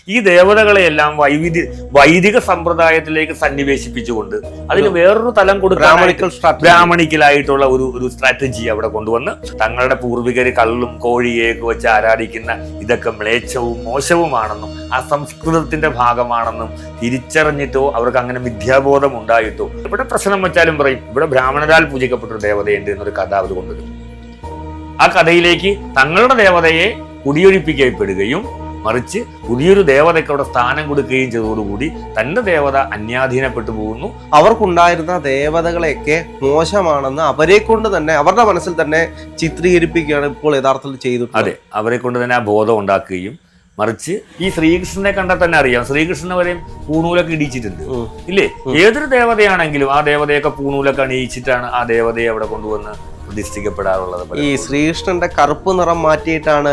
ഈ ദേവതകളെയെല്ലാം വൈദിക സമ്പ്രദായത്തിലേക്ക് സന്നിവേശിപ്പിച്ചുകൊണ്ട് അതിന് വേറൊരു തലം കൊടുക്കാൻ ബ്രാഹ്മണിക്കലായിട്ടുള്ള ഒരു സ്ട്രാറ്റജി അവിടെ കൊണ്ടുവന്ന് തങ്ങളുടെ പൂർവികർ കള്ളും കോഴിയേക്ക് വെച്ച് ആരാധിക്കുന്ന ഇതൊക്കെ മ്ലേച്ഛവും മോശവുമാണെന്നും ആ സംസ്കൃതത്തിന്റെ ഭാഗമാണെന്നും തിരിച്ചറിഞ്ഞിട്ടോ അവർക്ക് അങ്ങനെ വിദ്യാബോധം ഉണ്ടായിട്ടോ ഇവിടെ പ്രശ്നം വെച്ചാലും പറയും ഇവിടെ ബ്രാഹ്മണരാൽ പൂജിക്കപ്പെട്ടൊരു ദേവതയുണ്ട് എന്നൊരു കഥ അവർ കൊണ്ടുവരും. ആ കഥയിലേക്ക് തങ്ങളുടെ ദേവതയെ കുടിയൊഴിപ്പിക്കപ്പെടുകയും മറിച്ച് പുതിയൊരു ദേവതയ്ക്ക് അവിടെ സ്ഥാനം കൊടുക്കുകയും ചെയ്തതോടുകൂടി തന്റെ ദേവത അന്യാധീനപ്പെട്ടു പോകുന്നു. അവർക്കുണ്ടായിരുന്ന ദേവതകളെയൊക്കെ മോശമാണെന്ന് അവരെ കൊണ്ട് തന്നെ അവരുടെ മനസ്സിൽ തന്നെ ചിത്രീകരിപ്പിക്കുകയാണ് ഇപ്പോൾ യഥാർത്ഥത്തിൽ ചെയ്തു. അതെ, അവരെ കൊണ്ട് തന്നെ ആ ബോധം ഉണ്ടാക്കുകയും മറിച്ച് ഈ ശ്രീകൃഷ്ണനെ കണ്ടാൽ തന്നെ അറിയാം, ശ്രീകൃഷ്ണനെ വരെയും പൂണൂലൊക്കെ ഇടിച്ചിട്ടുണ്ട് ഇല്ലേ? ഏതൊരു ദേവതയാണെങ്കിലും ആ ദേവതയൊക്കെ പൂണൂലൊക്കെ അണിയിച്ചിട്ടാണ് ആ ദേവതയെ അവിടെ കൊണ്ടുവന്ന് പ്രതിഷ്ഠിക്കപ്പെടാറുള്ളത്. ഈ ശ്രീകൃഷ്ണന്റെ കറുപ്പ് നിറം മാറ്റിയിട്ടാണ്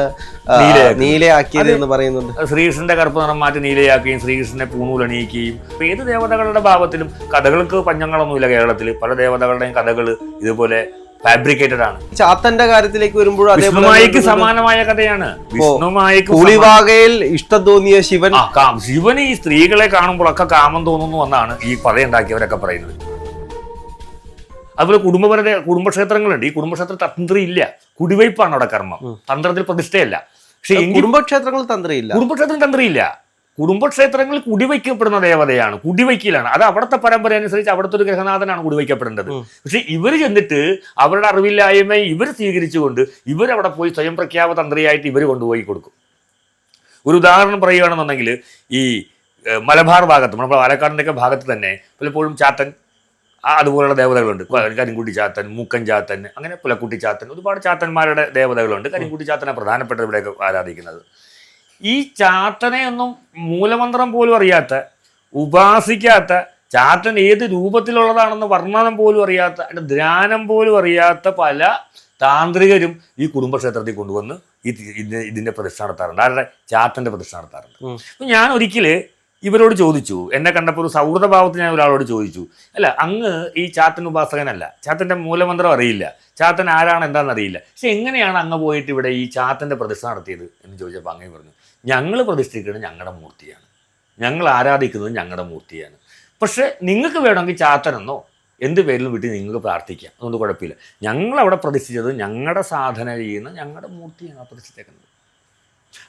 നീലയാക്കിയത് എന്ന് പറയുന്നുണ്ട്. ശ്രീകൃഷ്ണന്റെ കറുപ്പ് നിറം മാറ്റി നീലയാക്കുകയും ശ്രീകൃഷ്ണനെ പൂണൂലണിയിക്കുകയും ഏത് ദേവതകളുടെ ഭാവത്തിലും കഥകൾക്ക് പഞ്ഞങ്ങളൊന്നുമില്ല. കേരളത്തിൽ പല ദേവതകളുടെയും കഥകൾ ഇതുപോലെ ഫാബ്രിക്കേറ്റഡ് ആണ്. ചാത്തന്റെ കാര്യത്തിലേക്ക് വരുമ്പോൾ വിഷ്ണുമായിക്ക് സമാനമായ കഥയാണ്. വിഷ്ണുമായിക്ക് പുളിവാകയിൽ ഇഷ്ടം തോന്നിയ ശിവന് ഈ സ്ത്രീകളെ കാണുമ്പോഴൊക്കെ കാമം തോന്നുന്നു എന്നാണ് ഈ കഥയുണ്ടാക്കിയവരൊക്കെ പറയുന്നത്. അതുപോലെ കുടുംബക്ഷേത്രങ്ങളുണ്ട്. ഈ കുടുംബക്ഷേത്ര തന്ത്രി ഇല്ല, കുടിവയ്പ്പാണ് അവിടെ കർമ്മം, തന്ത്രത്തിൽ പ്രതിഷ്ഠയല്ല. പക്ഷെ കുടുംബക്ഷേത്രങ്ങൾ തന്ത്രിയില്ല, കുടുംബക്ഷേത്രം തന്ത്രിയില്ല. കുടുംബക്ഷേത്രങ്ങളിൽ കുടിവയ്ക്കപ്പെടുന്ന ദേവതയാണ്, കുടിവയ്ക്കലാണ്. അത് അവിടുത്തെ പരമ്പര അനുസരിച്ച് അവിടുത്തെ ഒരു ഗ്രഹനാഥനാണ് കുടിവയ്ക്കപ്പെടേണ്ടത്. പക്ഷെ ഇവർ ചെന്നിട്ട് അവരുടെ അറിവില്ലായ്മയെ ഇവർ സ്വീകരിച്ചുകൊണ്ട് ഇവരവിടെ പോയി സ്വയം പ്രഖ്യാപ തന്ത്രിയായിട്ട് ഇവർ കൊണ്ടുപോയി കൊടുക്കും. ഒരു ഉദാഹരണം പറയുകയാണെന്നുണ്ടെങ്കിൽ ഈ മലബാർ ഭാഗത്ത്, നമ്മുടെ പാലക്കാടിൻ്റെയൊക്കെ ഭാഗത്ത് തന്നെ പലപ്പോഴും ചാത്തൻ അതുപോലുള്ള ദേവതകളുണ്ട്. കരിങ്കുട്ടി ചാത്തൻ, മൂക്കൻ ചാത്തൻ, അങ്ങനെ പുലക്കുട്ടി ചാത്തൻ, ഒരുപാട് ചാത്തന്മാരുടെ ദേവതകളുണ്ട്. കരിങ്കുട്ടി ചാത്തനെ പ്രധാനപ്പെട്ട ഇവിടെയൊക്കെ ആരാധിക്കുന്നത്. ഈ ചാത്തനെ ഒന്നും മൂലമന്ത്രം പോലും അറിയാത്ത, ഉപാസിക്കാത്ത, ചാത്തൻ ഏത് രൂപത്തിലുള്ളതാണെന്ന് വർണ്ണനം പോലും അറിയാത്ത, അതിൻ്റെ ധ്യാനം പോലും അറിയാത്ത പല താന്ത്രികരും ഈ കുടുംബക്ഷേത്രത്തിൽ കൊണ്ടുവന്ന് ഇതിൻ്റെ പ്രതിഷ്ഠ നടത്താറുണ്ട്. ആരുടെ? ചാത്തൻ്റെ പ്രതിഷ്ഠ നടത്താറുണ്ട്. അപ്പം ഞാൻ ഒരിക്കൽ ഇവരോട് ചോദിച്ചു, എന്നെ കണ്ടപ്പോൾ ഒരു സൗഹൃദഭാവത്തിൽ ഞാൻ ഒരാളോട് ചോദിച്ചു, അല്ല അങ്ങ് ഈ ചാത്തൻ ഉപാസകനല്ല, ചാത്തൻ്റെ മൂലമന്ത്രം അറിയില്ല, ചാത്തൻ ആരാണ് എന്താണെന്ന് അറിയില്ല, പക്ഷെ എങ്ങനെയാണ് അങ്ങ് പോയിട്ട് ഇവിടെ ഈ ചാത്തൻ്റെ പ്രതിഷ്ഠ നടത്തിയത് എന്ന് ചോദിച്ചപ്പോൾ അങ്ങ് പറഞ്ഞു, ഞങ്ങൾ പ്രതിഷ്ഠിക്കുന്നത് ഞങ്ങളുടെ മൂർത്തിയാണ്, ഞങ്ങൾ ആരാധിക്കുന്നത് ഞങ്ങളുടെ മൂർത്തിയാണ്. പക്ഷെ നിങ്ങൾക്ക് വേണമെങ്കിൽ ചാത്തനെന്നോ എന്ത് പേരിലും വിട്ട് നിങ്ങൾക്ക് പ്രാർത്ഥിക്കാം, അതുകൊണ്ട് കുഴപ്പമില്ല. ഞങ്ങളവിടെ പ്രതിഷ്ഠിച്ചത് ഞങ്ങളുടെ സാധന ചെയ്യുന്ന ഞങ്ങളുടെ മൂർത്തിയാണ് പ്രതിഷ്ഠിച്ചേക്കുന്നത്.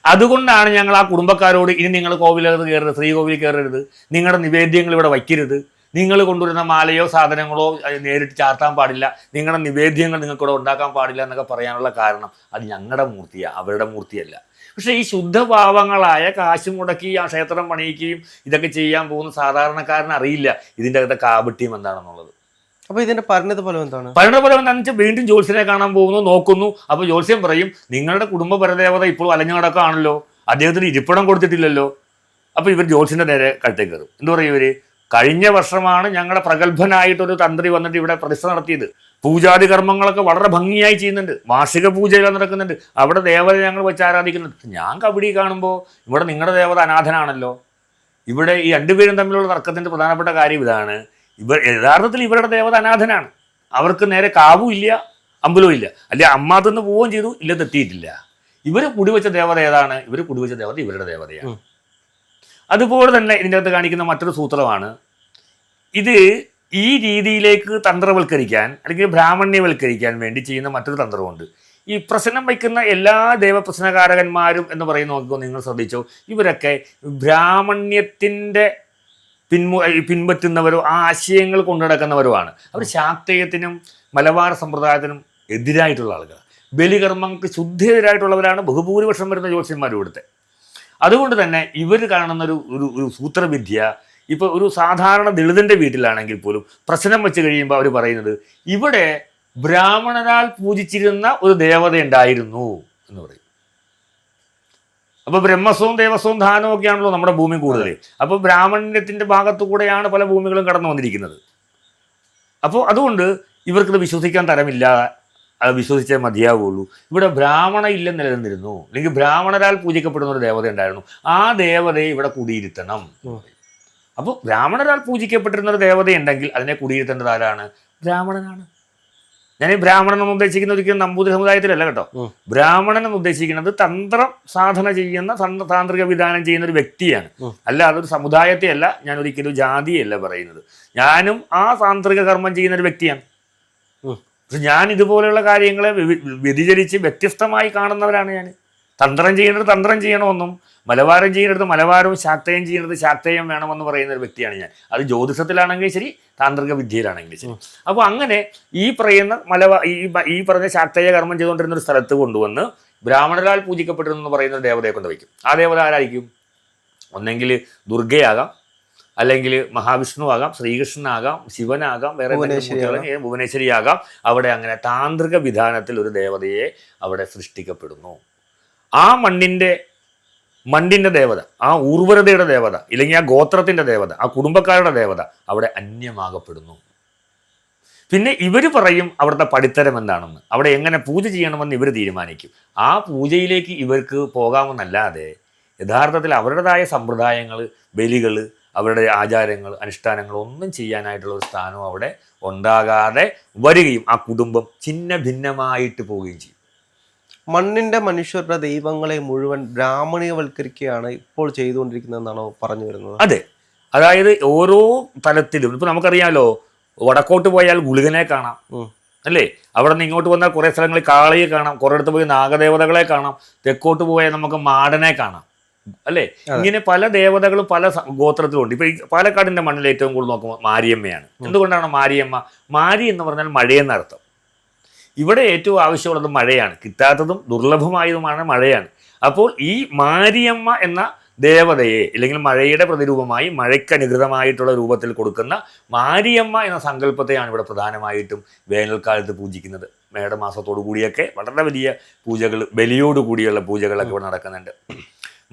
അതുകൊണ്ടാണ് ഞങ്ങൾ ആ കുടുംബക്കാരോട് ഇനി നിങ്ങൾ കോവിലകത്ത് കയറരുത്, ശ്രീകോവിലിൽ കയറരുത്, നിങ്ങളുടെ നിവേദ്യങ്ങൾ ഇവിടെ വയ്ക്കരുത്, നിങ്ങൾ കൊണ്ടുവരുന്ന മാലയോ സാധനങ്ങളോ നേരിട്ട് ചാർത്താൻ പാടില്ല, നിങ്ങളുടെ നിവേദ്യങ്ങൾ നിങ്ങൾക്കിവിടെ ഉണ്ടാക്കാൻ പാടില്ല എന്നൊക്കെ പറയാനുള്ള കാരണം അത് ഞങ്ങളുടെ മൂർത്തിയാണ്, അവരുടെ മൂർത്തിയല്ല. പക്ഷേ ഈ ശുദ്ധഭാവങ്ങളായ കാശ് മുടക്കി ആ ക്ഷേത്രം പണിയിക്കുകയും ഇതൊക്കെ ചെയ്യാൻ പോകുന്ന സാധാരണക്കാരന് അറിയില്ല ഇതിൻ്റെ അകത്തെ കാപട്യം എന്താണെന്നുള്ളത്. അപ്പോൾ ഇതിന്റെ പരിണത ഫലം എന്താണ്? പരിണത ഫലം എന്താണെന്ന് വെച്ചാൽ വീണ്ടും ജ്യോത്സ്യനെ കാണാൻ പോകുന്നു, നോക്കുന്നു. അപ്പോൾ ജ്യോത്സ്യം പറയും, നിങ്ങളുടെ കുടുംബ പരദേവത ഇപ്പോൾ അലഞ്ഞു കിടക്കുകയാണല്ലോ, അദ്ദേഹത്തിന് ഇരിപ്പിടം കൊടുത്തിട്ടില്ലല്ലോ. അപ്പോൾ ഇവർ ജ്യോത്സ്യന്റെ നേരെ കഴുത്തേക്ക് കയറും. എന്തു പറയും ഇവർ? കഴിഞ്ഞ വർഷമാണ് ഞങ്ങളുടെ പ്രഗത്ഭനായിട്ടൊരു തന്ത്രി വന്നിട്ട് ഇവിടെ പ്രതിഷ്ഠ നടത്തിയത്, പൂജാതി കർമ്മങ്ങളൊക്കെ വളരെ ഭംഗിയായി ചെയ്യുന്നുണ്ട്, വാർഷിക പൂജകൾ നടക്കുന്നുണ്ട്, അവിടെ ദേവത ഞങ്ങൾ വെച്ച് ആരാധിക്കുന്നുണ്ട്. ഞാൻ കബഡി കാണുമ്പോൾ ഇവിടെ നിങ്ങളുടെ ദേവത അനാഥനാണല്ലോ. ഇവിടെ ഈ രണ്ടുപേരും തമ്മിലുള്ള തർക്കത്തിൻ്റെ പ്രധാനപ്പെട്ട കാര്യം ഇതാണ്. യഥാർത്ഥത്തിൽ ഇവരുടെ ദേവത അനാഥനാണ്, അവർക്ക് നേരെ കാവും ഇല്ല, അമ്പലവും ഇല്ല, അല്ലെ അമ്മാതെന്ന് പോവുകയും ചെയ്തു, ഇല്ല തെറ്റിയിട്ടില്ല. ഇവർ കുടിവെച്ച ദേവത ഏതാണ്? ഇവർ കുടിവെച്ച ദേവത ഇവരുടെ ദേവതയാണ്. അതുപോലെ തന്നെ ഇതിൻ്റെ അകത്ത് കാണിക്കുന്ന മറ്റൊരു സൂത്രമാണ്, ഇത് ഈ രീതിയിലേക്ക് തന്ത്രവൽക്കരിക്കാൻ അല്ലെങ്കിൽ ബ്രാഹ്മണ്യവൽക്കരിക്കാൻ വേണ്ടി ചെയ്യുന്ന മറ്റൊരു തന്ത്രമുണ്ട്. ഈ പ്രശ്നം വയ്ക്കുന്ന എല്ലാ ദേവപ്രശ്നകാരകന്മാരും എന്ന് പറയുന്ന നോക്കിക്കോ, നിങ്ങൾ ശ്രദ്ധിച്ചോ, ഇവരൊക്കെ ബ്രാഹ്മണ്യത്തിൻ്റെ പിൻപറ്റുന്നവരോ ആ ആശയങ്ങൾ കൊണ്ടു നടക്കുന്നവരുമാണ്. അവർ ശാക്തേയത്തിനും മലബാർ സമ്പ്രദായത്തിനും എതിരായിട്ടുള്ള ആളുകൾ, ബലികർമ്മങ്ങൾക്ക് ശുദ്ധിയെതിരായിട്ടുള്ളവരാണ് ബഹുഭൂരിപക്ഷം വരുന്ന ജ്യോത്സ്യന്മാരും ഇവിടുത്തെ. അതുകൊണ്ട് തന്നെ ഇവർ കാണുന്ന ഒരു സൂത്രവിദ്യ, ഇപ്പോൾ ഒരു സാധാരണ ദളിതൻ്റെ വീട്ടിലാണെങ്കിൽ പോലും പ്രശ്നം വെച്ച് കഴിയുമ്പോൾ അവർ പറയുന്നത് ഇവിടെ ബ്രാഹ്മണരാൽ പൂജിച്ചിരുന്ന ഒരു ദേവത ഉണ്ടായിരുന്നു എന്ന് പറയും. അപ്പോൾ ബ്രഹ്മസ്വവും ദേവസ്വവും ദാനവും ഒക്കെയാണല്ലോ നമ്മുടെ ഭൂമി കൂടുതൽ. അപ്പോൾ ബ്രാഹ്മണ്യത്തിൻ്റെ ഭാഗത്തു കൂടെയാണ് പല ഭൂമികളും കടന്നു വന്നിരിക്കുന്നത്. അപ്പോൾ അതുകൊണ്ട് ഇവർക്കിത് വിശ്വസിക്കാൻ തരമില്ല, അത് വിശ്വസിച്ചേ മതിയാവുള്ളൂ. ഇവിടെ ബ്രാഹ്മണ ഇല്ലെന്ന് നിലനിന്നിരുന്നു, അല്ലെങ്കിൽ ബ്രാഹ്മണരാൽ പൂജിക്കപ്പെടുന്ന ഒരു ദേവത ഉണ്ടായിരുന്നു, ആ ദേവതയെ ഇവിടെ കുടിയിരുത്തണം. അപ്പോൾ ബ്രാഹ്മണരാൽ പൂജിക്കപ്പെട്ടിരുന്ന ഒരു ദേവതയുണ്ടെങ്കിൽ അതിനെ കുടിയിരുത്തേണ്ടത് ആരാണ്? ബ്രാഹ്മണനാണ്. ഞാൻ ഈ ബ്രാഹ്മണൻ എന്ന് ഉദ്ദേശിക്കുന്ന ഒരിക്കലും നമ്പൂതിരി സമുദായത്തിലല്ല കേട്ടോ. ബ്രാഹ്മണൻ എന്ന് ഉദ്ദേശിക്കുന്നത് തന്ത്ര സാധന ചെയ്യുന്ന താന്ത്രിക വിധാനം ചെയ്യുന്ന ഒരു വ്യക്തിയാണ്. അല്ല, അതൊരു സമുദായത്തെയല്ല, ഞാൻ ഒരിക്കലും ജാതിയല്ല പറയുന്നത്. ഞാനും ആ താന്ത്രിക കർമ്മം ചെയ്യുന്ന ഒരു വ്യക്തിയാണ്. പക്ഷെ ഞാൻ ഇതുപോലെയുള്ള കാര്യങ്ങളെ വ്യതിചലിച്ച് വ്യത്യസ്തമായി കാണുന്നവരാണ് ഞാൻ. തന്ത്രം ചെയ്യേണ്ടത് തന്ത്രം ചെയ്യണമെന്നും മലബാരം ചെയ്യുന്നിടത്ത് മലബാരവും ശാക്തേയം ചെയ്യുന്നത് ശാക്തേയം വേണമെന്ന് പറയുന്ന ഒരു വ്യക്തിയാണ് ഞാൻ. അത് ജ്യോതിഷത്തിലാണെങ്കിൽ ശരി, താന്ത്രിക വിദ്യയിലാണെങ്കിൽ ശരി. അപ്പോൾ അങ്ങനെ ഈ പറയുന്ന ഈ പറഞ്ഞ ശാക്തേയ കർമ്മം ചെയ്തുകൊണ്ടിരുന്ന ഒരു സ്ഥലത്ത് കൊണ്ടുവന്ന് ബ്രാഹ്മണരാൽ പൂജിക്കപ്പെട്ടിരുന്നു പറയുന്ന ഒരു ദേവതയെ കൊണ്ട് വയ്ക്കും. ആ ദേവത ആരായിരിക്കും? ഒന്നെങ്കിൽ ദുർഗയാകാം, അല്ലെങ്കിൽ മഹാവിഷ്ണു ആകാം, ശ്രീകൃഷ്ണനാകാം, ശിവനാകാം, വേറെ ഭുവനേശ്വരിയാകാം. അവിടെ അങ്ങനെ താന്ത്രിക വിധാനത്തിൽ ഒരു ദേവതയെ അവിടെ സൃഷ്ടിക്കപ്പെടുന്നു. ആ മണ്ണിൻ്റെ ദേവത, ആ ഊർവരതയുടെ ദേവത, ഇല്ലെങ്കിൽ ആ ഗോത്രത്തിൻ്റെ ദേവത, ആ കുടുംബക്കാരുടെ ദേവത അവിടെ അന്യമാകപ്പെടുന്നു. പിന്നെ ഇവർ പറയും അവിടുത്തെ പടിത്തരം എന്താണെന്ന്, അവിടെ എങ്ങനെ പൂജ ചെയ്യണമെന്ന് ഇവർ തീരുമാനിക്കും. ആ പൂജയിലേക്ക് ഇവർക്ക് പോകാമെന്നല്ലാതെ യഥാർത്ഥത്തിൽ അവരുടേതായ സമ്പ്രദായങ്ങൾ, ബലികൾ, അവരുടെ ആചാരങ്ങൾ, അനുഷ്ഠാനങ്ങൾ ഒന്നും ചെയ്യാനായിട്ടുള്ള ഒരു സ്ഥാനം അവിടെ ഉണ്ടാകാതെ വരികയും ആ കുടുംബം ഛിന്ന ഭിന്നമായിട്ട് പോവുകയും ചെയ്യും. മണ്ണിന്റെ മനുഷ്യരുടെ ദൈവങ്ങളെ മുഴുവൻ ബ്രാഹ്മണീയവൽക്കരിക്കുകയാണ് ഇപ്പോൾ ചെയ്തുകൊണ്ടിരിക്കുന്നതെന്നാണോ പറഞ്ഞു വരുന്നത്? അതെ, അതായത് ഓരോ തലത്തിലും ഇപ്പൊ നമുക്കറിയാലോ, വടക്കോട്ട് പോയാൽ ഗുളികനെ കാണാം അല്ലേ, അവിടെ നിന്ന് ഇങ്ങോട്ട് വന്നാൽ കുറേ സ്ഥലങ്ങളിൽ കാളയെ കാണാം, കുറേ അടുത്ത് പോയി നാഗദേവതകളെ കാണാം, തെക്കോട്ട് പോയാൽ നമുക്ക് മാടനെ കാണാം അല്ലേ. ഇങ്ങനെ പല ദേവതകളും പല ഗോത്രത്തിലുണ്ട്. ഇപ്പൊ ഈ പാലക്കാടിന്റെ മണ്ണിൽ ഏറ്റവും കൂടുതൽ നോക്കുമ്പോൾ മാരിയമ്മയാണ്. എന്തുകൊണ്ടാണ് മാരിയമ്മ? മാരി എന്ന് പറഞ്ഞാൽ മഴയെന്നർത്ഥം. ഇവിടെ ഏറ്റവും ആവശ്യമുള്ളത് മഴയാണ്, കിട്ടാത്തതും ദുർലഭമായതുമാണ് മഴയാണ്. അപ്പോൾ ഈ മാരിയമ്മ എന്ന ദേവതയെ, അല്ലെങ്കിൽ മഴയുടെ പ്രതിരൂപമായി മഴയ്ക്കനുകൃതമായിട്ടുള്ള രൂപത്തിൽ കൊടുക്കുന്ന മാരിയമ്മ എന്ന സങ്കല്പത്തെയാണ് ഇവിടെ പ്രധാനമായിട്ടും വേനൽക്കാലത്ത് പൂജിക്കുന്നത്. മേടമാസത്തോടു കൂടിയൊക്കെ വളരെ വലിയ പൂജകൾ, ബലിയോടുകൂടിയുള്ള പൂജകളൊക്കെ ഇവിടെ നടക്കുന്നുണ്ട്.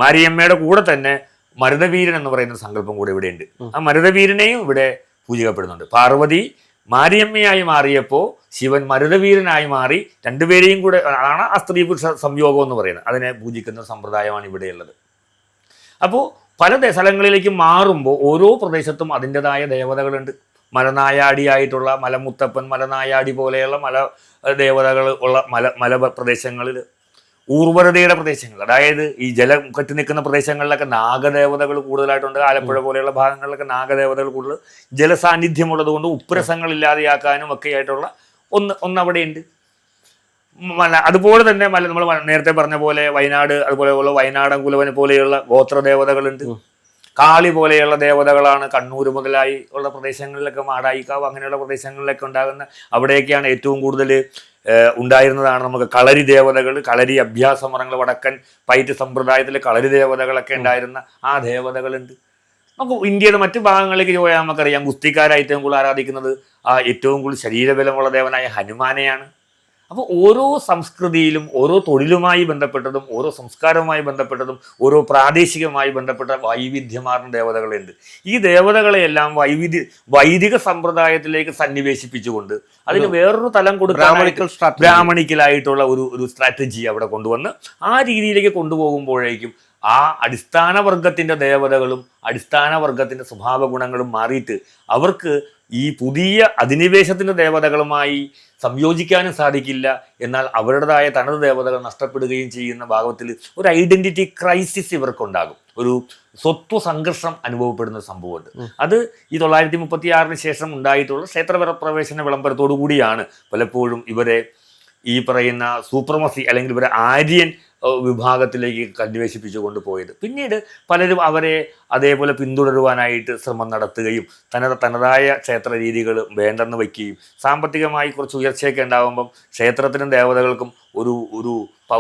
മാരിയമ്മയുടെ കൂടെ തന്നെ മരുതവീരൻ എന്ന് പറയുന്ന സങ്കല്പം കൂടെ ഇവിടെയുണ്ട്. ആ മരുതവീരനെയും ഇവിടെ പൂജിക്കപ്പെടുന്നുണ്ട്. പാർവതി മാരിയമ്മയായി മാറിയപ്പോൾ ശിവൻ മരുതവീരനായി മാറി. രണ്ടുപേരെയും കൂടെ ആണ് ആ സ്ത്രീ പുരുഷ സംയോഗം എന്ന് പറയുന്നത്. അതിനെ പൂജിക്കുന്ന സമ്പ്രദായമാണ് ഇവിടെയുള്ളത്. അപ്പോൾ പല സ്ഥലങ്ങളിലേക്ക് മാറുമ്പോൾ ഓരോ പ്രദേശത്തും അതിൻ്റെതായ ദേവതകളുണ്ട്. മലനായാടിയായിട്ടുള്ള മലമുത്തപ്പൻ, മലനായാടി പോലെയുള്ള മല ദേവതകൾ ഉള്ള മല പ്രദേശങ്ങളിൽ, ഊർവരതയുടെ പ്രദേശങ്ങൾ, അതായത് ഈ ജലം കെട്ടി നിൽക്കുന്ന പ്രദേശങ്ങളിലൊക്കെ നാഗദേവതകൾ കൂടുതലായിട്ടുണ്ട്. ആലപ്പുഴ പോലെയുള്ള ഭാഗങ്ങളിലൊക്കെ നാഗദേവതകൾ കൂടുതൽ ജലസാന്നിധ്യമുള്ളത് കൊണ്ട് ഉപ്പുരസങ്ങൾ ഇല്ലാതെയാക്കാനും ഒക്കെ ആയിട്ടുള്ള ഒന്ന് അവിടെയുണ്ട്. അതുപോലെ തന്നെ നമ്മൾ നേരത്തെ പറഞ്ഞ പോലെ വയനാട്, അതുപോലെയുള്ള വയനാടൻ കുലവനെ പോലെയുള്ള ഗോത്രദേവതകളുണ്ട്. കാളി പോലെയുള്ള ദേവതകളാണ് കണ്ണൂർ മുതലായി ഉള്ള പ്രദേശങ്ങളിലൊക്കെ, മാടായിക്കാവ് അങ്ങനെയുള്ള പ്രദേശങ്ങളിലൊക്കെ ഉണ്ടാകുന്ന, അവിടെയൊക്കെയാണ് ഏറ്റവും കൂടുതൽ ഉണ്ടായിരുന്നതാണ് നമുക്ക് കളരി ദേവതകൾ, കളരി അഭ്യാസമറങ്ങൾ, വടക്കൻ പയറ്റ് സമ്പ്രദായത്തിൽ കളരി ദേവതകളൊക്കെ ഉണ്ടായിരുന്ന ആ ദേവതകളുണ്ട്. നമുക്ക് ഇന്ത്യയുടെ മറ്റു ഭാഗങ്ങളിലേക്ക് പോയാൽ നമുക്കറിയാം, ഗുസ്തിക്കാരായി ഏറ്റവും കൂടുതൽ ആരാധിക്കുന്നത് ആ ഏറ്റവും കൂടുതൽ ശരീരബലമുള്ള ദേവനായ ഹനുമാനെയാണ്. അപ്പോൾ ഓരോ സംസ്കൃതിയിലും ഓരോ തൊഴിലുമായി ബന്ധപ്പെട്ടതും ഓരോ സംസ്കാരവുമായി ബന്ധപ്പെട്ടതും ഓരോ പ്രാദേശികമായി ബന്ധപ്പെട്ട വൈവിധ്യമാർന്ന ദേവതകളുണ്ട്. ഈ ദേവതകളെയെല്ലാം വൈദിക സമ്പ്രദായത്തിലേക്ക് സന്നിവേശിപ്പിച്ചുകൊണ്ട് അതിന് വേറൊരു തലം കൊടുക്കാൻ ബ്രാഹ്മണിക്കലായിട്ടുള്ള ഒരു സ്ട്രാറ്റജി അവിടെ കൊണ്ടുവന്ന് ആ രീതിയിലേക്ക് കൊണ്ടുപോകുമ്പോഴേക്കും ആ അടിസ്ഥാന വർഗത്തിൻ്റെ ദേവതകളും അടിസ്ഥാന വർഗത്തിൻ്റെ സ്വഭാവ ഗുണങ്ങളും മാറിയിട്ട് അവർക്ക് ഈ പുതിയ അധിനിവേശത്തിൻ്റെ ദേവതകളുമായി സംയോജിക്കാനും സാധിക്കില്ല. എന്നാൽ അവരുടേതായ തനത് ദേവതകൾ നഷ്ടപ്പെടുകയും ചെയ്യുന്ന ഭാഗത്തിൽ ഒരു ഐഡന്റിറ്റി ക്രൈസിസ് ഇവർക്കുണ്ടാകും. ഒരു സ്വത്വ സംഘർഷം അനുഭവപ്പെടുന്ന സംഭവമുണ്ട്. അത് ഈ 936 ശേഷം ഉണ്ടായിട്ടുള്ള ക്ഷേത്രപ്രവേശന വിളംബരത്തോടു കൂടിയാണ് പലപ്പോഴും ഇവരെ ഈ പറയുന്ന സൂപ്രമസി അല്ലെങ്കിൽ ഇവരെ ആര്യൻ വിഭാഗത്തിലേക്ക് അന്വേഷിപ്പിച്ചു കൊണ്ടുപോയത്. പിന്നീട് പലരും അവരെ അതേപോലെ പിന്തുടരുവാനായിട്ട് ശ്രമം നടത്തുകയും തനതായ ക്ഷേത്ര രീതികൾ വേണ്ടെന്ന് വയ്ക്കുകയും സാമ്പത്തികമായി കുറച്ച് ഉയർച്ചയൊക്കെ ഉണ്ടാകുമ്പം ക്ഷേത്രത്തിനും ദേവതകൾക്കും ഒരു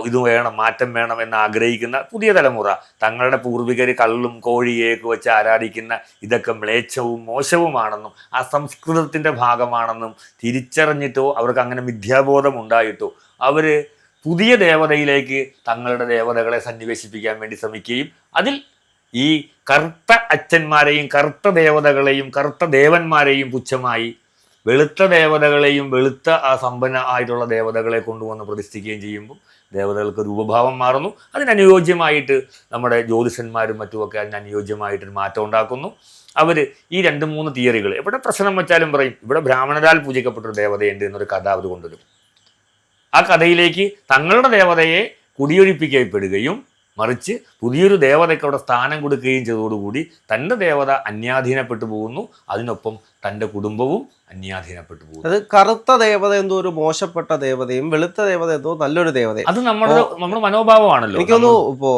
ഇത് വേണം, മാറ്റം വേണം എന്ന് ആഗ്രഹിക്കുന്ന പുതിയ തലമുറ തങ്ങളുടെ പൂർവികർ കള്ളും കോഴിയേക്ക് വെച്ച് ആരാധിക്കുന്ന ഇതൊക്കെ മ്ലേച്ഛവും മോശവുമാണെന്നും ആ സംസ്കൃതത്തിൻ്റെ ഭാഗമാണെന്നും തിരിച്ചറിഞ്ഞിട്ടോ അവർക്ക് അങ്ങനെ മിഥ്യാബോധം ഉണ്ടായിട്ടോ അവർ പുതിയ ദേവതയിലേക്ക് തങ്ങളുടെ ദേവതകളെ സന്നിവേശിപ്പിക്കാൻ വേണ്ടി ശ്രമിക്കുകയും അതിൽ ഈ കറുത്ത അച്ഛന്മാരെയും കറുത്ത ദേവതകളെയും കറുത്ത ദേവന്മാരെയും പുച്ഛമായി വെളുത്ത ദേവതകളെയും വെളുത്ത ആ സമ്പന്ന ആയിട്ടുള്ള ദേവതകളെ കൊണ്ടുവന്ന് പ്രതിഷ്ഠിക്കുകയും ചെയ്യുമ്പോൾ ദേവതകൾക്ക് രൂപഭാവം മാറുന്നു. അതിനനുയോജ്യമായിട്ട് നമ്മുടെ ജ്യോതിഷന്മാരും മറ്റുമൊക്കെ അതിനനുയോജ്യമായിട്ടൊരു മാറ്റം ഉണ്ടാക്കുന്നു. അവർ ഈ 2-3 തിയറികൾ എവിടെ പ്രശ്നം വെച്ചാലും പറയും ഇവിടെ ബ്രാഹ്മണരാൽ പൂജിക്കപ്പെട്ടൊരു ദേവതയുണ്ട് എന്നൊരു കഥ അവർ കൊണ്ടുവരും. ആ കഥയിലേക്ക് തങ്ങളുടെ ദേവതയെ കുടിയൊഴിപ്പിക്കപ്പെടുകയും മറിച്ച് പുതിയൊരു ദേവതയ്ക്ക് അവിടെ സ്ഥാനം കൊടുക്കുകയും ചെയ്തതോടുകൂടി തൻ്റെ ദേവത അന്യാധീനപ്പെട്ടു പോകുന്നു. അതിനൊപ്പം തൻ്റെ കുടുംബവും അന്യാധീനപ്പെട്ടു പോകുന്നു. അത് കറുത്ത ദേവത എന്തോ ഒരു മോശപ്പെട്ട ദേവതയും വെളുത്ത ദേവത എന്തോ നല്ലൊരു ദേവതയും. അത് നമ്മുടെ മനോഭാവമാണല്ലോ. എനിക്കൊന്നു ഇപ്പോ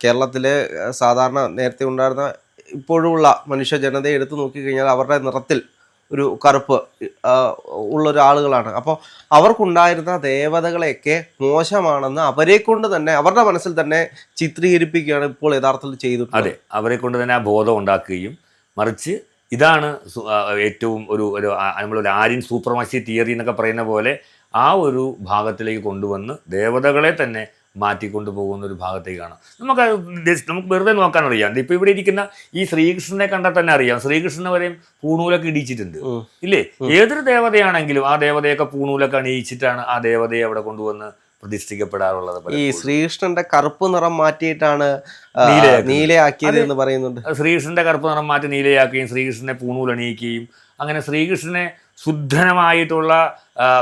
കേരളത്തിലെ സാധാരണ നേരത്തെ ഉണ്ടായിരുന്ന ഇപ്പോഴുമുള്ള മനുഷ്യ ജനതയെ എടുത്തു നോക്കിക്കഴിഞ്ഞാൽ അവരുടെ നിറത്തിൽ ഒരു കറുപ്പ് ഉള്ളൊരാളുകളാണ്. അപ്പോൾ അവർക്കുണ്ടായിരുന്ന ദേവതകളെയൊക്കെ മോശമാണെന്ന് അവരെ കൊണ്ട് തന്നെ അവരുടെ മനസ്സിൽ തന്നെ ചിത്രീകരിപ്പിക്കുകയാണ് ഇപ്പോൾ യഥാർത്ഥത്തിൽ ചെയ്തിട്ടുള്ളത്. അതെ, അവരെ കൊണ്ട് തന്നെ ആ ബോധം ഉണ്ടാക്കുകയും മറിച്ച് ഇതാണ് ഏറ്റവും നമ്മളൊരു ആര്യൻ സൂപ്രമസി തിയറി എന്നൊക്കെ പറയുന്ന പോലെ ആ ഒരു ഭാഗത്തിലേക്ക് കൊണ്ടുവന്ന് ദേവതകളെ തന്നെ മാറ്റിക്കൊണ്ടു പോകുന്ന ഒരു ഭാഗത്തേക്കാണ്. നമുക്ക് വെറുതെ നോക്കാനറിയാം. ഇപ്പൊ ഇവിടെ ഇരിക്കുന്ന ഈ ശ്രീകൃഷ്ണനെ കണ്ടാൽ തന്നെ അറിയാം, ശ്രീകൃഷ്ണനെ വരെയും പൂണൂലൊക്കെ ഇടിച്ചിട്ടുണ്ട് ഇല്ലേ? ഏതൊരു ദേവതയാണെങ്കിലും ആ ദേവതയൊക്കെ പൂണൂലൊക്കെ അണിയിച്ചിട്ടാണ് ആ ദേവതയെ അവിടെ കൊണ്ടുവന്ന് പ്രതിഷ്ഠിക്കപ്പെടാറുള്ളത്. ഈ ശ്രീകൃഷ്ണന്റെ കറുപ്പ് നിറം മാറ്റിയിട്ടാണ് നീലയാക്കിയത് എന്ന് പറയുന്നുണ്ട്. ശ്രീകൃഷ്ണന്റെ കറുപ്പ് നിറം മാറ്റി നീലയാക്കുകയും ശ്രീകൃഷ്ണനെ പൂണൂലണിയിക്കുകയും അങ്ങനെ ശ്രീകൃഷ്ണനെ ശുദ്ധനമായിട്ടുള്ള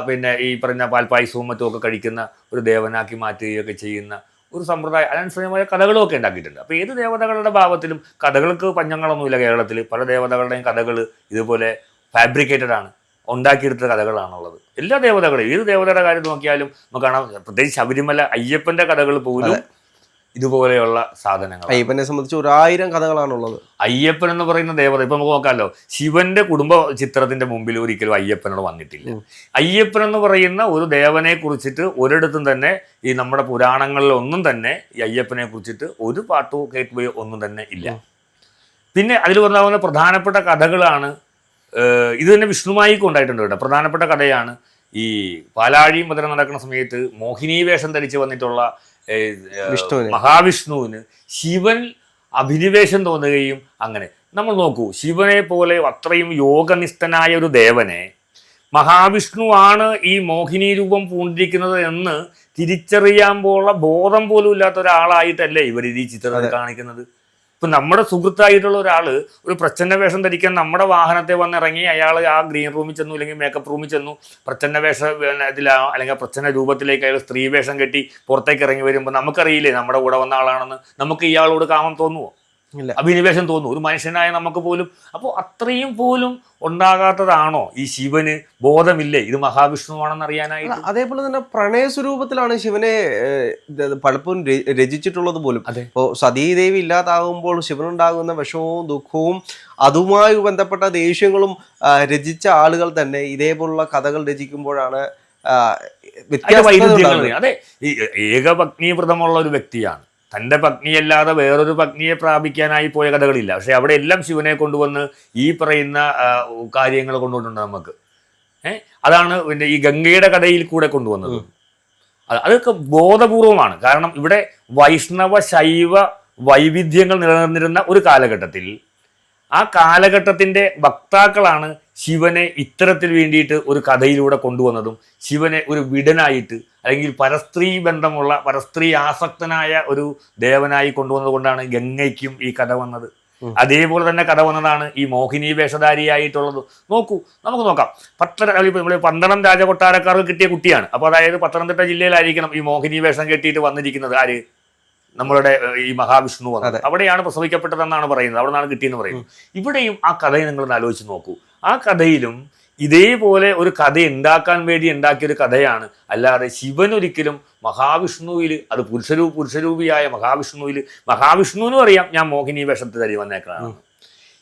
പിന്നെ ഈ പറഞ്ഞ പാൽപ്പായസവും മറ്റുമൊക്കെ കഴിക്കുന്ന ഒരു ദേവനാക്കി മാറ്റുകയൊക്കെ ചെയ്യുന്ന ഒരു സമ്പ്രദായം അതിനനുസരിച്ചമായ കഥകളും ഒക്കെ ഉണ്ടാക്കിയിട്ടുണ്ട്. അപ്പോൾ ഏത് ദേവതകളുടെ ഭാവത്തിലും കഥകൾക്ക് പഞ്ഞങ്ങളൊന്നുമില്ല. കേരളത്തിൽ പല ദേവതകളുടെയും കഥകൾ ഇതുപോലെ ഫാബ്രിക്കേറ്റഡ് ആണ്, ഉണ്ടാക്കിയെടുത്ത കഥകളാണുള്ളത്. എല്ലാ ദേവതകളും ഏത് ദേവതയുടെ കാര്യം നോക്കിയാലും നമുക്ക് കാണാം. പ്രത്യേകിച്ച് ശബരിമല അയ്യപ്പന്റെ കഥകൾ പോലും ഇതുപോലെയുള്ള സാധനങ്ങൾ. അയ്യപ്പനെ സംബന്ധിച്ച് 1000 കഥകളാണുള്ളത്. അയ്യപ്പൻ എന്ന് പറയുന്ന ദേവത ഇപ്പൊ നമുക്ക് നോക്കാമല്ലോ, ശിവന്റെ കുടുംബ ചിത്രത്തിന്റെ മുമ്പിൽ ഒരിക്കലും അയ്യപ്പനോട് വന്നിട്ടില്ല. അയ്യപ്പൻ എന്ന് പറയുന്ന ഒരു ദേവനെ കുറിച്ചിട്ട് ഒരിടത്തും തന്നെ ഈ നമ്മുടെ പുരാണങ്ങളിലൊന്നും തന്നെ ഈ അയ്യപ്പനെ കുറിച്ചിട്ട് ഒരു പാട്ടോ കേൾക്കുകയോ ഒന്നും തന്നെ ഇല്ല. പിന്നെ അതിൽ വന്നാവുന്ന പ്രധാനപ്പെട്ട കഥകളാണ് ഇത് തന്നെ വിഷ്ണുമായിക്ക് ഉണ്ടായിട്ടുണ്ട് കേട്ടോ. പ്രധാനപ്പെട്ട കഥയാണ് ഈ പാലാഴി മുതല നടക്കുന്ന സമയത്ത് മോഹിനി വേഷം ധരിച്ച് വന്നിട്ടുള്ള മഹാവിഷ്ണുവിന് ശിവൻ അഭിനിവേശം തോന്നുകയും അങ്ങനെ. നമ്മൾ നോക്കൂ, ശിവനെ പോലെ അത്രയും യോഗനിഷ്ഠനായ ഒരു ദേവനെ മഹാവിഷ്ണുവാണ് ഈ മോഹിനി രൂപം പൂണ്ടിരിക്കുന്നത് എന്ന് തിരിച്ചറിയാൻ പോലുള്ള ബോധം പോലും ഇല്ലാത്ത ഒരാളായിട്ടല്ലേ ഇവർ ഈ ചിത്രത്തിൽ കാണിക്കുന്നത്. ഇപ്പം നമ്മുടെ സുഹൃത്തായിട്ടുള്ള ഒരാൾ ഒരു പ്രച്ഛന്ന വേഷം ധരിക്കാൻ നമ്മുടെ വാഹനത്തെ വന്നിറങ്ങി അയാൾ ആ ഗ്രീൻ റൂമിൽ ചെന്നു അല്ലെങ്കിൽ മേക്കപ്പ് റൂമിൽ ചെന്നു പ്രച്ഛന്ന അല്ലെങ്കിൽ പ്രച്ഛന്ന രൂപത്തിലേക്ക് അയാൾ സ്ത്രീ വേഷം കെട്ടി പുറത്തേക്ക് ഇറങ്ങി വരുമ്പോൾ നമുക്കറിയില്ലേ നമ്മുടെ കൂടെ വന്ന ആളാണെന്ന്? നമുക്ക് ഇയാളോട് കാമം തോന്നുമോ? അഭിനിവേശം തോന്നുന്നു ഒരു മനുഷ്യനായ നമുക്ക് പോലും. അപ്പോൾ അത്രയും പോലും ഉണ്ടാകാത്തതാണോ ഈ ശിവന്? ബോധമില്ലേ ഇത് മഹാവിഷ്ണുവാണെന്ന് അറിയാനായിട്ട്? അതേപോലെ തന്നെ പ്രണയ സ്വരൂപത്തിലാണ് ശിവനെ പലപ്പോഴും രചിച്ചിട്ടുള്ളത് പോലും. ഇപ്പോൾ സതീദേവി ഇല്ലാതാകുമ്പോൾ ശിവനുണ്ടാകുന്ന വിഷമവും ദുഃഖവും അതുമായി ബന്ധപ്പെട്ട ദേഷ്യങ്ങളും രചിച്ച ആളുകൾ തന്നെ ഇതേപോലുള്ള കഥകൾ രചിക്കുമ്പോഴാണ് വ്യത്യാസം. അതെ, ഈ ഏകപത്നി വ്രതമുള്ള ഒരു വ്യക്തിയാണ്, തൻ്റെ പത്നിയല്ലാതെ വേറൊരു പത്നിയെ പ്രാപിക്കാനായി പോയ കഥകളില്ല. പക്ഷെ അവിടെ എല്ലാം ശിവനെ കൊണ്ടുവന്ന് ഈ പറയുന്ന കാര്യങ്ങൾ കൊണ്ടുവന്നിട്ടുണ്ട് നമുക്ക്. അതാണ് പിന്നെ ഈ ഗംഗയുടെ കഥയിൽ കൂടെ കൊണ്ടുവന്നത്. അതൊക്കെ ബോധപൂർവമാണ്. കാരണം ഇവിടെ വൈഷ്ണവ ശൈവ വൈവിധ്യങ്ങൾ നിലനിന്നിരുന്ന ഒരു കാലഘട്ടത്തിൽ ആ കാലഘട്ടത്തിൻ്റെ വക്താക്കളാണ് ശിവനെ ഇത്തരത്തിൽ വേണ്ടിയിട്ട് ഒരു കഥയിലൂടെ കൊണ്ടുവന്നതും ശിവനെ ഒരു വിടനായിട്ട് അല്ലെങ്കിൽ പരസ്ത്രീ ബന്ധമുള്ള പരസ്ത്രീ ആസക്തനായ ഒരു ദേവനായി കൊണ്ടുവന്നത് കൊണ്ടാണ് ഗംഗയ്ക്കും ഈ കഥ വന്നത്. അതേപോലെ തന്നെ കഥ വന്നതാണ് ഈ മോഹിനി വേഷധാരിയായിട്ടുള്ളത്. നോക്കൂ, നമുക്ക് നോക്കാം. 12 രാജകൊട്ടാരക്കാർക്ക് കിട്ടിയ കുട്ടിയാണ്. അപ്പോൾ അതായത് പത്തനംതിട്ട ജില്ലയിലായിരിക്കണം ഈ മോഹിനി വേഷം കെട്ടിയിട്ട് വന്നിരിക്കുന്നത്. ആര്? നമ്മളുടെ ഈ മഹാവിഷ്ണു വന്നത് അവിടെയാണ് പ്രസവിക്കപ്പെട്ടതെന്നാണ് പറയുന്നത്, അവിടെ നിന്നാണ് കിട്ടിയെന്ന് പറയുന്നത്. ഇവിടെയും ആ കഥയെ നിങ്ങളൊന്ന് ആലോചിച്ച് നോക്കൂ. ആ കഥയിലും ഇതേപോലെ ഒരു കഥ ഉണ്ടാക്കാൻ വേണ്ടി ഉണ്ടാക്കിയൊരു കഥയാണ്. അല്ലാതെ ശിവൻ ഒരിക്കലും മഹാവിഷ്ണുവിൽ, അത് പുരുഷരൂപിയായ മഹാവിഷ്ണുവിനും അറിയാം ഞാൻ മോഹിനി വേഷത്തിൽ തരി വന്നേക്കാണെന്ന്,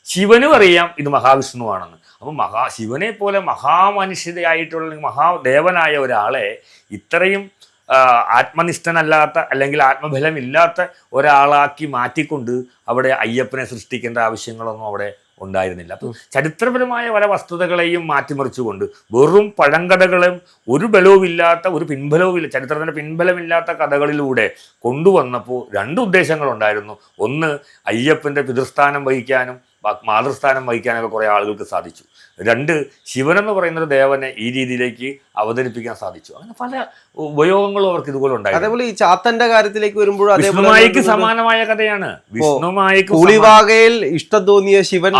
ശിവനും അറിയാം ഇത് മഹാവിഷ്ണുവാണെന്ന്. അപ്പം ശിവനെ പോലെ മഹാമനുഷ്യരായിട്ടുള്ള മഹാദേവനായ ഒരാളെ ഇത്രയും ആത്മനിഷ്ഠനല്ലാത്ത അല്ലെങ്കിൽ ആത്മബലമില്ലാത്ത ഒരാളാക്കി മാറ്റിക്കൊണ്ട് അവിടെ അയ്യപ്പനെ സൃഷ്ടിക്കേണ്ട ആവശ്യങ്ങളൊന്നും അവിടെ ഉണ്ടായിരുന്നില്ല. അപ്പം ചരിത്രപരമായ പല വസ്തുതകളെയും മാറ്റിമറിച്ചുകൊണ്ട് വെറും പഴങ്കഥകളും ഒരു ബലവുമില്ലാത്ത ചരിത്രത്തിൻ്റെ പിൻബലമില്ലാത്ത കഥകളിലൂടെ കൊണ്ടുവന്നപ്പോൾ 2 ഉദ്ദേശങ്ങളുണ്ടായിരുന്നു. ഒന്ന്, അയ്യപ്പൻ്റെ പിതൃസ്ഥാനം വഹിക്കാനും മാതൃസ്ഥാനം വഹിക്കാനൊക്കെ കുറേ ആളുകൾക്ക് സാധിച്ചു. 2, ശിവനെന്ന് പറയുന്ന ഒരു ദേവനെ ഈ രീതിയിലേക്ക് അവതരിപ്പിക്കാൻ സാധിച്ചു. അങ്ങനെ പല ഉപയോഗങ്ങളും അവർക്ക് ഇതുപോലെ ഉണ്ടായിരുന്നു. അതേപോലെ ഈ ചാത്തന്റെ കാര്യത്തിലേക്ക് വരുമ്പോഴും വിഷ്ണുമായിക്ക് സമാനമായ കഥയാണ്. വിഷ്ണുമായിക്ക് പുളിവാകയിൽ ഇഷ്ടം തോന്നിയ ശിവൻ,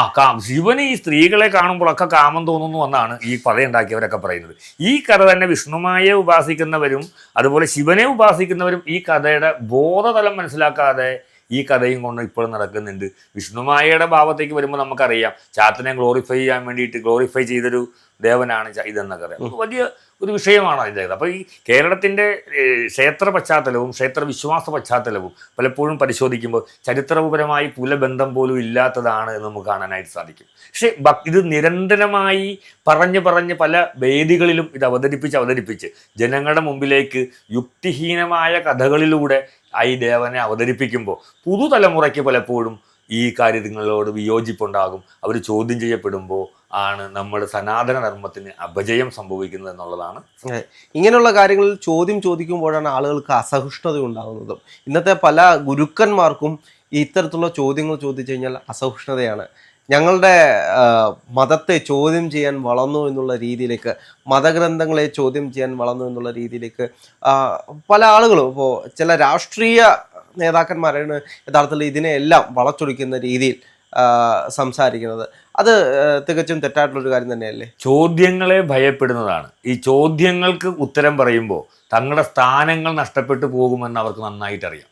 ശിവന് ഈ സ്ത്രീകളെ കാണുമ്പോഴൊക്കെ കാമം തോന്നുന്നു എന്നാണ് ഈ കഥയുണ്ടാക്കിയവരൊക്കെ പറയുന്നത്. ഈ കഥ തന്നെ വിഷ്ണുമായെ ഉപാസിക്കുന്നവരും അതുപോലെ ശിവനെ ഉപാസിക്കുന്നവരും ഈ കഥയുടെ ബോധതലം മനസ്സിലാക്കാതെ ഈ കഥയും കൊണ്ട് ഇപ്പോഴും നടക്കുന്നുണ്ട്. വിഷ്ണുമായയുടെ ഭാവത്തേക്ക് വരുമ്പോൾ നമുക്കറിയാം ചാത്തനെ ഗ്ലോറിഫൈ ചെയ്തൊരു ദേവനാണ് ഇതെന്നൊക്കെ അറിയാം. വലിയ ഒരു വിഷയമാണ് അതിൻ്റെ. അപ്പോൾ ഈ കേരളത്തിൻ്റെ ക്ഷേത്ര പശ്ചാത്തലവും ക്ഷേത്ര വിശ്വാസ പശ്ചാത്തലവും പലപ്പോഴും പരിശോധിക്കുമ്പോൾ ചരിത്രപരമായി കുലബന്ധം പോലും ഇല്ലാത്തതാണ് എന്ന് നമുക്ക് കാണാനായിട്ട് സാധിക്കും. പക്ഷേ ഇത് നിരന്തരമായി പറഞ്ഞ് പല വേദികളിലും ഇത് അവതരിപ്പിച്ച് ജനങ്ങളുടെ മുമ്പിലേക്ക് യുക്തിഹീനമായ കഥകളിലൂടെ ഈ ദേവനെ അവതരിപ്പിക്കുമ്പോൾ പുതുതലമുറയ്ക്ക് പലപ്പോഴും ഈ കാര്യങ്ങളോട് വിയോജിപ്പുണ്ടാകും. അവർ ചോദ്യം ചെയ്യപ്പെടുമ്പോൾ ആണ് നമ്മുടെ സനാതന ധർമ്മത്തിന് അപജയം സംഭവിക്കുന്നത് എന്നുള്ളതാണ്. ഇങ്ങനെയുള്ള കാര്യങ്ങളിൽ ചോദ്യം ചോദിക്കുമ്പോഴാണ് ആളുകൾക്ക് അസഹിഷ്ണുത ഉണ്ടാകുന്നതും. ഇന്നത്തെ പല ഗുരുക്കന്മാർക്കും ഇത്തരത്തിലുള്ള ചോദ്യങ്ങൾ ചോദിച്ചു കഴിഞ്ഞാൽ അസഹിഷ്ണുതയാണ്. ഞങ്ങളുടെ മതത്തെ ചോദ്യം ചെയ്യാൻ വളർന്നു എന്നുള്ള രീതിയിലേക്ക്, മതഗ്രന്ഥങ്ങളെ ചോദ്യം ചെയ്യാൻ വളർന്നു എന്നുള്ള രീതിയിലേക്ക് പല ആളുകളും, ഇപ്പോൾ ചില രാഷ്ട്രീയ നേതാക്കന്മാരാണ് യഥാർത്ഥത്തിൽ ഇതിനെയെല്ലാം വളച്ചൊടിക്കുന്ന രീതിയിൽ സംസാരിക്കുന്നത്. അത് തികച്ചും തെറ്റായിട്ടുള്ളൊരു കാര്യം തന്നെയല്ലേ? ചോദ്യങ്ങളെ ഭയപ്പെടുന്നതാണ്. ഈ ചോദ്യങ്ങൾക്ക് ഉത്തരം പറയുമ്പോൾ തങ്ങളുടെ സ്ഥാനങ്ങൾ നഷ്ടപ്പെട്ടു പോകുമെന്ന് അവർക്ക് നന്നായിട്ട് അറിയാം.